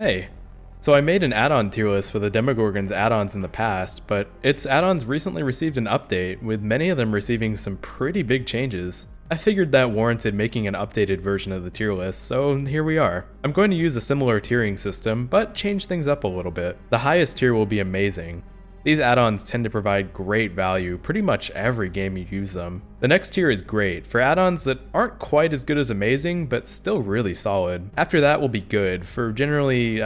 Hey, so I made an add-on tier list for the Demogorgon's add-ons in the past, but its add-ons recently received an update, with many of them receiving some pretty big changes. I figured that warranted making an updated version of the tier list, so here we are. I'm going to use a similar tiering system, but change things up a little bit. The highest tier will be amazing. These add-ons tend to provide great value pretty much every game you use them. The next tier is great, for add-ons that aren't quite as good as amazing, but still really solid. After that will be good, for generally,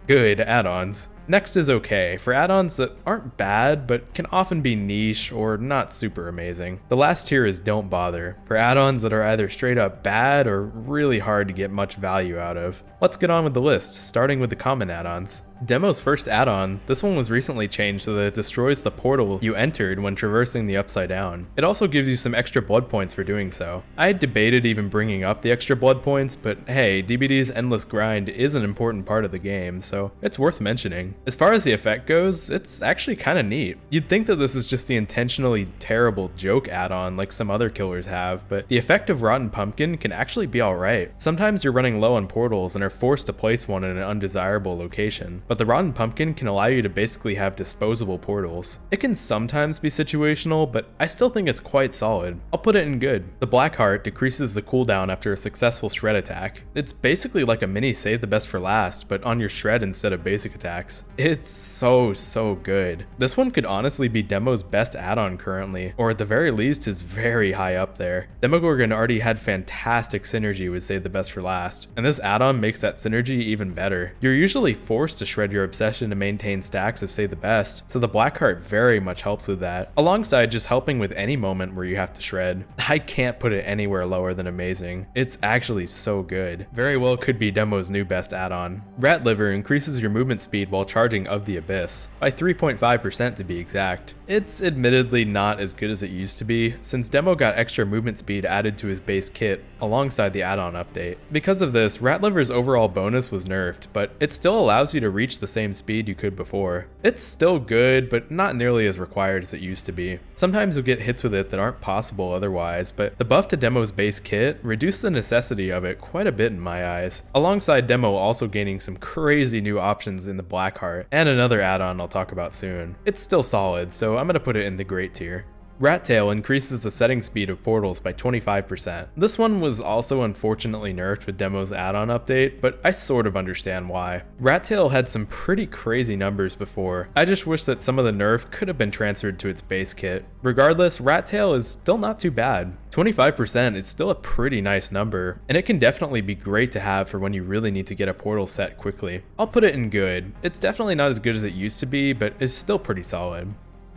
good add-ons. Next is okay, for add-ons that aren't bad, but can often be niche or not super amazing. The last tier is don't bother, for add-ons that are either straight up bad or really hard to get much value out of. Let's get on with the list, starting with the common add-ons. Demo's first add-on, this one was recently changed so that it destroys the portal you entered when traversing the Upside Down. It also gives you some extra blood points for doing so. I had debated even bringing up the extra blood points, but hey, DBD's endless grind is an important part of the game, so it's worth mentioning. As far as the effect goes, it's actually kinda neat. You'd think that this is just the intentionally terrible joke add-on like some other killers have, but the effect of Rotten Pumpkin can actually be alright. Sometimes you're running low on portals and are forced to place one in an undesirable location, but the Rotten Pumpkin can allow you to basically have disposable portals. It can sometimes be situational, but I still think it's quite solid. I'll put it in good. The Black Heart decreases the cooldown after a successful shred attack. It's basically like a mini save the best for last, but on your shred instead of basic attacks. It's so good. This one could honestly be Demo's best add-on currently, or at the very least is very high up there. Demogorgon already had fantastic synergy with Save the Best for Last, and this add-on makes that synergy even better. You're usually forced to shred your obsession to maintain stacks of Save the Best, so the Blackheart very much helps with that, alongside just helping with any moment where you have to shred. I can't put it anywhere lower than amazing. It's actually so good. Very well could be Demo's new best add-on. Rat Liver increases your movement speed while charging of the Abyss, by 3.5% to be exact. It's admittedly not as good as it used to be, since Demo got extra movement speed added to his base kit alongside the add-on update. Because of this, Rat Liver's overall bonus was nerfed, but it still allows you to reach the same speed you could before. It's still good, but not nearly as required as it used to be. Sometimes you'll get hits with it that aren't possible otherwise, but the buff to Demo's base kit reduced the necessity of it quite a bit in my eyes, alongside Demo also gaining some crazy new options in the Blackheart, and another add-on I'll talk about soon. It's still solid, so I'm gonna put it in the great tier. Rat Tail increases the setting speed of portals by 25%. This one was also unfortunately nerfed with Demo's add-on update, but I sort of understand why. Rat Tail had some pretty crazy numbers before. I just wish that some of the nerf could have been transferred to its base kit. Regardless, Rat Tail is still not too bad. 25% is still a pretty nice number, and it can definitely be great to have for when you really need to get a portal set quickly. I'll put it in good. It's definitely not as good as it used to be, but is still pretty solid.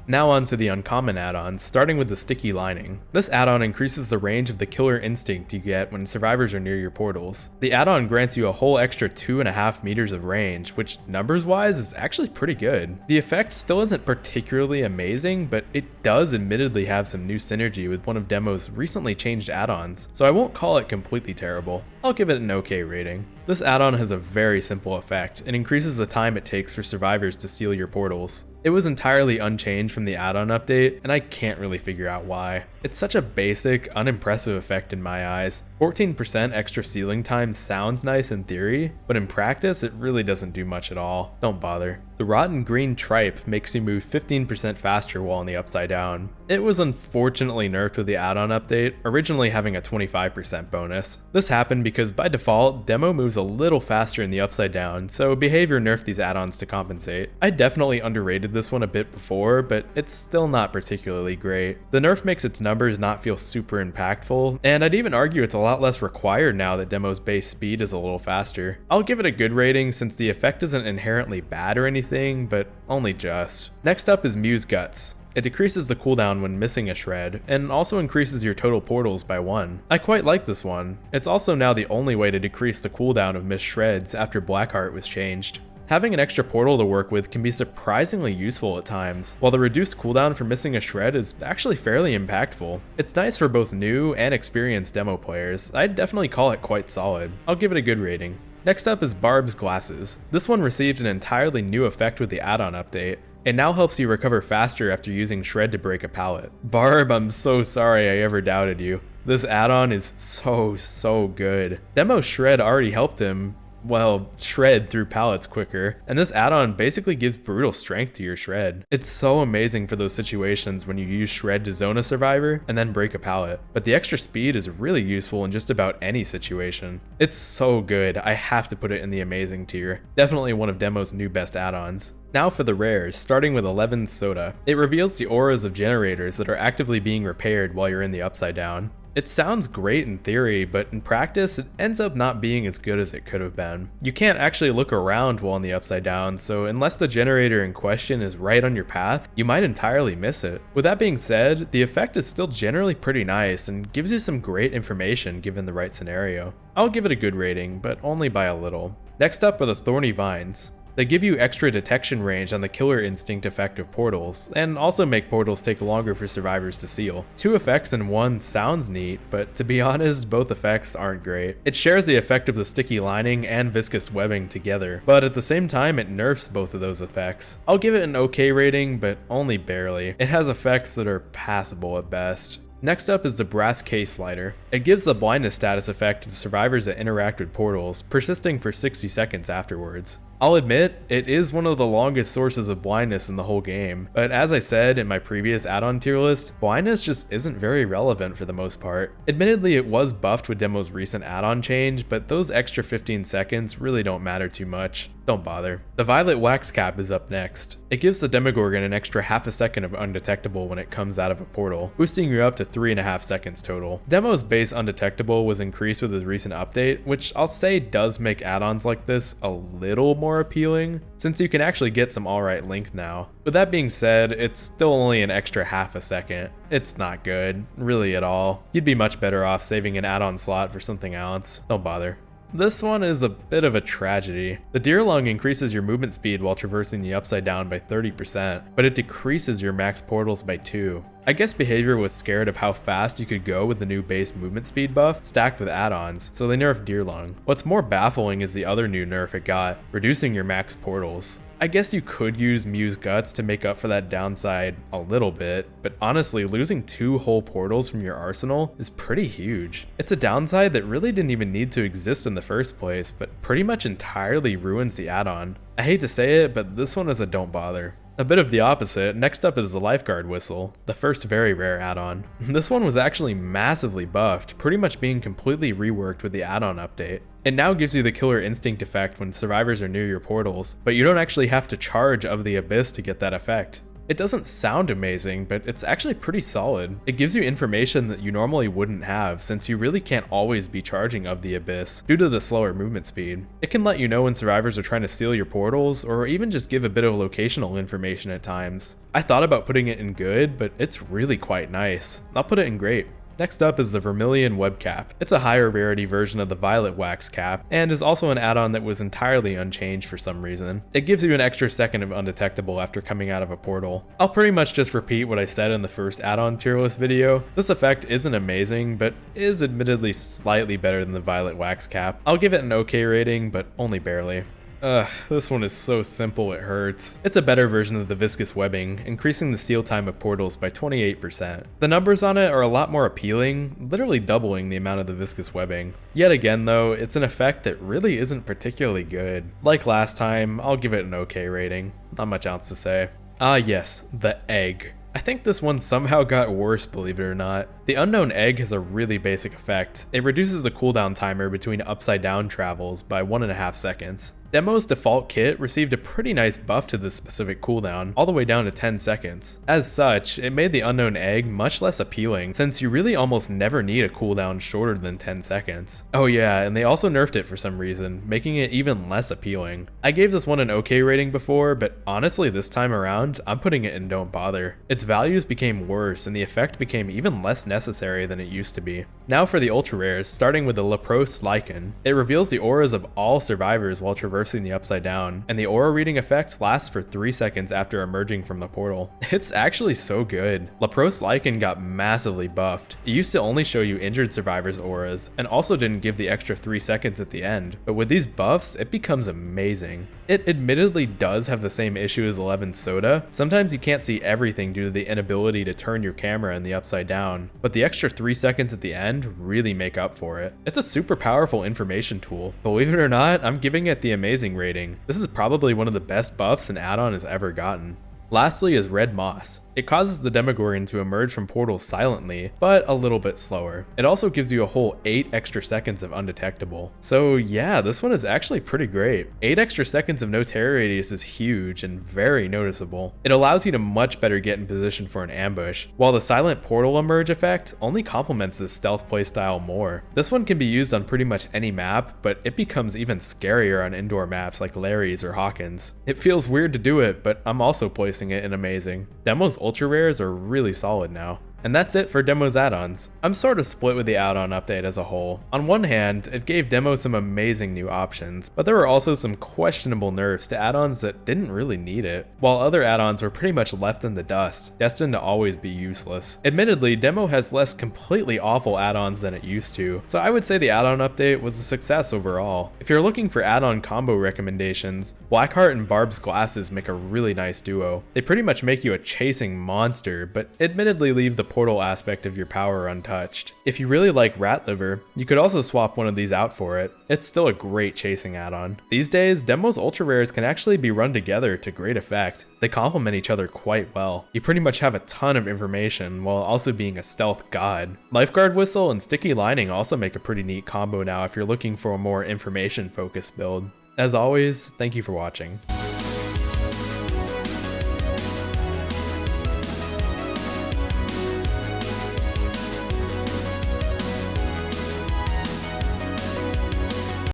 Now on to the uncommon add-ons, starting with the Sticky Lining. This add-on increases the range of the killer instinct you get when survivors are near your portals. The add-on grants you a whole extra 2.5 meters of range, which numbers-wise is actually pretty good. The effect still isn't particularly amazing, but it does admittedly have some new synergy with one of Demo's recently changed add-ons, so I won't call it completely terrible. I'll give it an okay rating. This add-on has a very simple effect and increases the time it takes for survivors to seal your portals. It was entirely unchanged from the add-on update, and I can't really figure out why. It's such a basic, unimpressive effect in my eyes. 14% extra sealing time sounds nice in theory, but in practice it really doesn't do much at all. Don't bother. The Rotten Green Tripe makes you move 15% faster while in the Upside Down. It was unfortunately nerfed with the add-on update, originally having a 25% bonus. This happened because by default, Demo moves a little faster in the Upside Down, so Behavior nerfed these add-ons to compensate. I definitely underrated this one a bit before, but it's still not particularly great. The nerf makes its numbers not feel super impactful, and I'd even argue it's a lot less required now that Demo's base speed is a little faster. I'll give it a good rating since the effect isn't inherently bad or anything, but only just. Next up is Muse Guts. It decreases the cooldown when missing a shred, and also increases your total portals by 1. I quite like this one. It's also now the only way to decrease the cooldown of missed shreds after Blackheart was changed. Having an extra portal to work with can be surprisingly useful at times, while the reduced cooldown for missing a shred is actually fairly impactful. It's nice for both new and experienced demo players. I'd definitely call it quite solid. I'll give it a good rating. Next up is Barb's Glasses. This one received an entirely new effect with the add-on update. It now helps you recover faster after using Shred to break a pallet. Barb, I'm so sorry I ever doubted you. This add-on is so good. Demo Shred already helped him, well, shred through pallets quicker, and this add-on basically gives brutal strength to your shred. It's so amazing for those situations when you use shred to zone a survivor and then break a pallet, but the extra speed is really useful in just about any situation. It's so good, I have to put it in the amazing tier. Definitely one of Demo's new best add-ons. Now for the rares, starting with 11 Soda. It reveals the auras of generators that are actively being repaired while you're in the Upside Down. It sounds great in theory, but in practice, it ends up not being as good as it could have been. You can't actually look around while in the Upside Down, so unless the generator in question is right on your path, you might entirely miss it. With that being said, the effect is still generally pretty nice and gives you some great information given the right scenario. I'll give it a good rating, but only by a little. Next up are the Thorny Vines. They give you extra detection range on the killer instinct effect of portals, and also make portals take longer for survivors to seal. 2 effects in one sounds neat, but to be honest, both effects aren't great. It shares the effect of the sticky lining and viscous webbing together, but at the same time it nerfs both of those effects. I'll give it an okay rating, but only barely. It has effects that are passable at best. Next up is the Brass Case Slider. It gives the blindness status effect to the survivors that interact with portals, persisting for 60 seconds afterwards. I'll admit, it is one of the longest sources of blindness in the whole game, but as I said in my previous add-on tier list, blindness just isn't very relevant for the most part. Admittedly, it was buffed with Demo's recent add-on change, but those extra 15 seconds really don't matter too much. Don't bother. The Violet Wax Cap is up next. It gives the Demogorgon an extra half a second of undetectable when it comes out of a portal, boosting you up to 3.5 seconds total. Demo's base undetectable was increased with his recent update, which I'll say does make add-ons like this a little more appealing, since you can actually get some alright link now. With that being said, it's still only an extra half a second. It's not good, really at all. You'd be much better off saving an add-on slot for something else. Don't bother. This one is a bit of a tragedy. The Deer Lung increases your movement speed while traversing the Upside Down by 30%, but it decreases your max portals by 2. I guess Behavior was scared of how fast you could go with the new base movement speed buff stacked with add-ons, so they nerfed Deer Lung. What's more baffling is the other new nerf it got, reducing your max portals. I guess you could use Muse Guts to make up for that downside a little bit, but honestly, losing 2 whole portals from your arsenal is pretty huge. It's a downside that really didn't even need to exist in the first place, but pretty much entirely ruins the add-on. I hate to say it, but this one is a don't bother. A bit of the opposite, next up is the Lifeguard Whistle, the first very rare add-on. This one was actually massively buffed, pretty much being completely reworked with the add-on update. It now gives you the Killer Instinct effect when survivors are near your portals, but you don't actually have to charge of the Abyss to get that effect. It doesn't sound amazing, but it's actually pretty solid. It gives you information that you normally wouldn't have, since you really can't always be charging of the Abyss due to the slower movement speed. It can let you know when survivors are trying to steal your portals, or even just give a bit of locational information at times. I thought about putting it in good, but it's really quite nice. I'll put it in great. Next up is the Vermilion Web Cap. It's a higher rarity version of the Violet Wax Cap, and is also an add-on that was entirely unchanged for some reason. It gives you an extra second of undetectable after coming out of a portal. I'll pretty much just repeat what I said in the first add-on tier list video. This effect isn't amazing, but is admittedly slightly better than the Violet Wax Cap. I'll give it an okay rating, but only barely. Ugh, this one is so simple it hurts. It's a better version of the viscous webbing, increasing the seal time of portals by 28%. The numbers on it are a lot more appealing, literally doubling the amount of the viscous webbing. Yet again though, it's an effect that really isn't particularly good. Like last time, I'll give it an okay rating. Not much else to say. Ah yes, the egg. I think this one somehow got worse, believe it or not. The Unknown Egg has a really basic effect. It reduces the cooldown timer between upside down travels by 1.5 seconds. Demo's default kit received a pretty nice buff to this specific cooldown, all the way down to 10 seconds. As such, it made the Unknown Egg much less appealing, since you really almost never need a cooldown shorter than 10 seconds. Oh yeah, and they also nerfed it for some reason, making it even less appealing. I gave this one an okay rating before, but honestly this time around, I'm putting it in don't bother. Its values became worse, and the effect became even less necessary than it used to be. Now for the ultra rares, starting with the Leprose Lichen. It reveals the auras of all survivors while traversing reversing the upside down, and the aura reading effect lasts for 3 seconds after emerging from the portal. It's actually so good. Lapros Lycan got massively buffed. It used to only show you injured survivors' auras, and also didn't give the extra 3 seconds at the end, but with these buffs, it becomes amazing. It admittedly does have the same issue as 11 Soda. Sometimes you can't see everything due to the inability to turn your camera in the upside down, but the extra 3 seconds at the end really make up for it. It's a super powerful information tool. Believe it or not, I'm giving it the amazing rating. This is probably one of the best buffs an add-on has ever gotten. Lastly is Red Moss. It causes the Demogorgon to emerge from portals silently, but a little bit slower. It also gives you a whole 8 extra seconds of undetectable. So yeah, this one is actually pretty great. 8 extra seconds of no terror radius is huge and very noticeable. It allows you to much better get in position for an ambush, while the silent portal emerge effect only complements this stealth playstyle more. This one can be used on pretty much any map, but it becomes even scarier on indoor maps like Larry's or Hawkins. It feels weird to do it, but I'm also placing it in amazing. Demos ultra rares are really solid now. And that's it for Demo's add-ons. I'm sort of split with the add-on update as a whole. On one hand, it gave Demo some amazing new options, but there were also some questionable nerfs to add-ons that didn't really need it, while other add-ons were pretty much left in the dust, destined to always be useless. Admittedly, Demo has less completely awful add-ons than it used to, so I would say the add-on update was a success overall. If you're looking for add-on combo recommendations, Blackheart and Barb's glasses make a really nice duo. They pretty much make you a chasing monster, but admittedly leave the portal aspect of your power untouched. If you really like Rat Liver, you could also swap one of these out for it. It's still a great chasing add-on. These days, Demo's ultra rares can actually be run together to great effect. They complement each other quite well. You pretty much have a ton of information while also being a stealth god. Lifeguard Whistle and Sticky Lining also make a pretty neat combo now if you're looking for a more information focused build. As always, thank you for watching.